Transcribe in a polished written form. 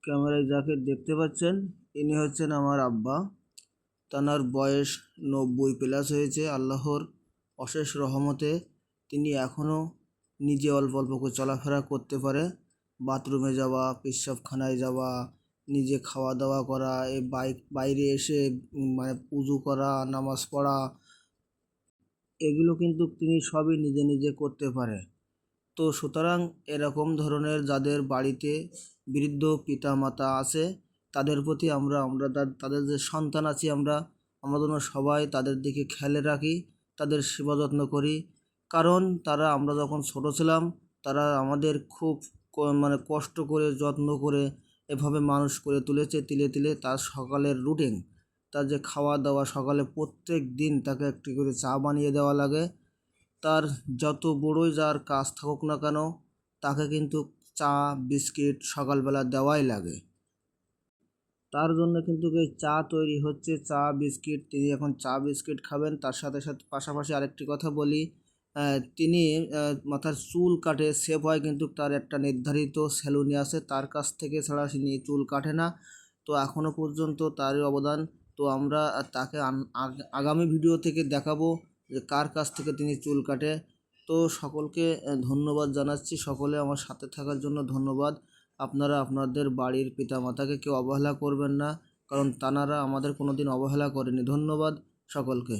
ক্যামেরায় যাকে দেখতে পাচ্ছেন ইনি হচ্ছেন আমার আব্বা। তানার বয়স 90+ হয়েছে। আল্লাহর অশেষ রহমতে তিনি এখনও নিজে অল্প অল্প করে চলাফেরা করতে পারে। বাথরুমে যাওয়া, পেচ্ছাবখানায় যাওয়া, নিজে খাওয়া দাওয়া করা, বাইরে এসে মানে উজু করা, নামাজ পড়া, এগুলো কিন্তু তিনি সবই নিজে নিজে করতে পারে। তো সুতরাং এরকম ধরনের যাদের বাড়িতে বৃদ্ধ পিতা মাতা আছে তাদের প্রতি আমরা তাদের যে সন্তান আছি আমরা যেন সবাই তাদের দিকে খেয়াল রাখি, তাদের সেবা যত্ন করি। কারণ তারা আমরা যখন ছোট ছিলাম তারা আমাদের খুব মানে কষ্ট করে যত্ন করে এভাবে মানুষ করে তুলেছে। তিলে তিলে তার সকালের রুটিন, তার যে খাওয়া দাওয়া, সকালে প্রত্যেক দিন তাকে একটি করে চা বানিয়ে দেওয়া লাগে। তার যত বড়ই যার কাজ থাকুক না কেন তাকে কিন্তু চা বিস্কিট সকালবেলা দেওয়াই লাগে। তার জন্য কিন্তু এই চা তৈরি হচ্ছে, চা বিস্কিট, তিনি এখন চা বিস্কিট খাবেন। তার সাথে সাথে পাশাপাশি আরেকটি কথা বলি, তিনি মাথার চুল কাটে, শেভ হয়, কিন্তু তার একটা নির্ধারিত সেলুনি আছে, তার কাছ থেকে ছাড়া তিনি চুল কাটে না। তো এখনও পর্যন্ত তারই অবদান। তো আমরা তাকে আগামী ভিডিও থেকে দেখাবো যে কার কাছ থেকে তিনি চুল কাটে। তো সকলকে ধন্যবাদ জানাচ্ছি, সকলে আমার সাথে থাকার জন্য ধন্যবাদ। আপনারা আপনাদের বাড়ির পিতামাতাকে কেউ অবহেলা করবেন না, কারণ তানারা আমাদের কোনো দিন অবহেলা করেনি। ধন্যবাদ সকলকে।